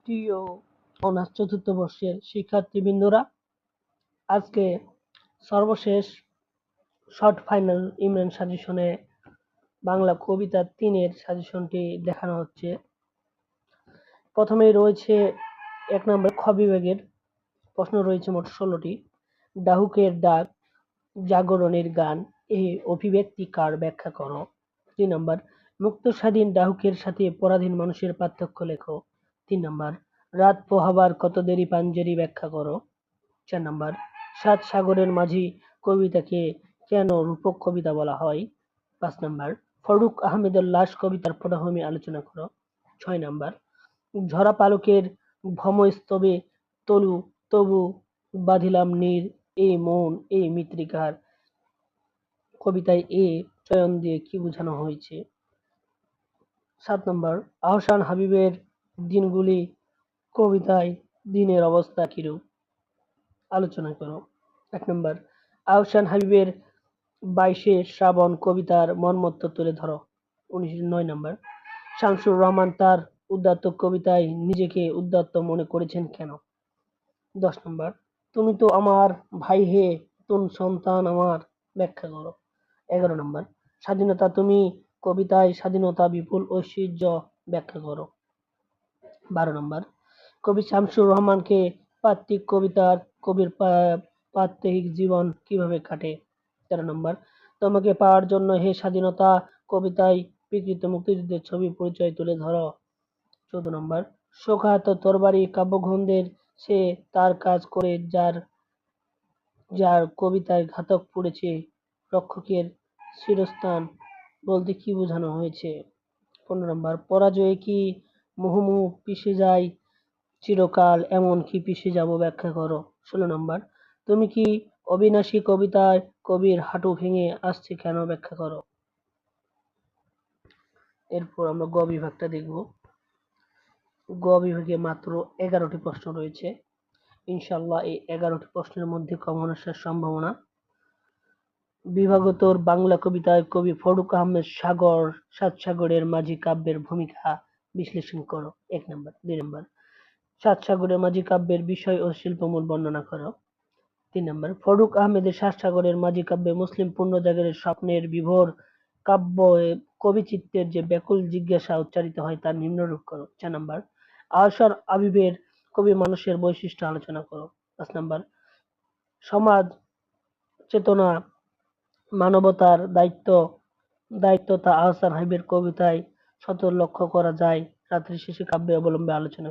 প্রিয় অনার্স চতুর্থ বর্ষের শিক্ষার্থীবৃন্দরা, আজকে সর্বশেষ শর্ট ফাইনাল ইমরান সাজেশনে বাংলা কবিতা ৩-এর সাজেশনটি দেখানো হচ্ছে। প্রথমেই রয়েছে ১ নম্বর খ বিভাগের প্রশ্ন রয়েছে মোট ১৬টি। ডাহুকের ডাক, জাগরণের গান এই অভিব্যক্তি কার ব্যাখ্যা করো। ২ নম্বর মুক্ত স্বাধীন ডাহুকের সাথে পরাধীন মানুষের পার্থক্য লেখো। ৩ নম্বর রাত পোহাবার কত দেরি পাঞ্জেরি ব্যাখ্যা করো। ৪ নম্বর সাত সাগরের মাঝি কবিতাকে কেন রূপক কবিতা বলা হয়। ৫ নম্বর ফরুক আহমেদের লাশ কবিতার পটভূমি আলোচনা করো। ৬ নম্বর ঝরা পালকের ভ্রমস্তবে তবু বাঁধিলাম নীর এই মন এই মৃত্তিকার কবিতায় এ চয়ন দিয়ে কি বোঝানো হয়েছে। ৭ নম্বর আহসান হাবীবের দিনগুলি কবিতায় দিনের অবস্থা কিরূপ আলোচনা করো। ১ নম্বর আহসান হাবীবের ২২শে শ্রাবণ কবিতার মর্মত্ব তুলে ধরো। ৯ নম্বর শামসুর রহমান তার উদাত্ত কবিতায় নিজেকে উদাত্ত মনে করেছেন কেন। ১০ নম্বর তুমি তো আমার ভাই হে তুন সন্তান আমার ব্যাখ্যা করো। ১১ নম্বর স্বাধীনতা তুমি কবিতায় স্বাধীনতা বিপুল ঐশ্বর্য ব্যাখ্যা করো। ১২ নম্বর কবি শামসুর রহমানকে পাত্রিক কবিতার কবির প্রাত্যহিক জীবন কিভাবে কাটে। ১৩ নম্বর তোমাকে পাওয়ার জন্য হে স্বাধীনতা কবিতায় বিকৃত মুক্তিযুদ্ধের ছবি পরিচয় তুলে ধরো। ১৪ নম্বর শোকাহত তরবারি কাব্যগ্রন্থের সে তার কাজ করে যার কবিতায় ঘাতক পড়েছে রক্ষকের শিরস্থান বলতে কি বোঝানো হয়েছে। ১৫ নম্বর পরাজয়ে কি মুহুর্মুহু পিষে যায় চিরকাল এমন কি পিষে যাব ব্যাখ্যা করো। ১৬ নম্বর তুমি কি অবিনাশী কবিতায় কবির হাঁটু ভেঙে আসছে কেন ব্যাখ্যা করো। এরপর আমরা গ বিভাগটা দেখব। গ বিভাগে মাত্র ১১টি প্রশ্ন রয়েছে। ইনশাআল্লাহ এই ১১টি প্রশ্নের মধ্যে কমন আসার সম্ভাবনা। বিভাগোত্তর বাংলা কবিতায় কবি ফরুক আহমেদ সাত সাগরের মাঝি কাব্যের ভূমিকা বিশ্লেষণ করো। ১ নম্বর। ২ নম্বর সাত সাগরের মাঝি কাব্যের বিষয় ও শিল্পমূল বর্ণনা করো। ৩ নম্বর ফরুক আহমেদের সাত সাগরের মাঝি কাব্যে মুসলিম পূর্ণজাগরের স্বপ্নের বিভোর কাব্য কবিচিত্রের যে ব্যাকুল জিজ্ঞাসা উচ্চারিত হয় তার নিম্নরূপ করো। ৪ নম্বর আহসান হাবীবের কবি মানুষের বৈশিষ্ট্য আলোচনা করো। ৫ নম্বর সমাজ চেতনা মানবতার দায়িত্বতা আহসান হাবীবের কবিতায় শত লক্ষ্য করা যায়। রাত্রি শেষে কাব্যে অবলম্বে আলোচনা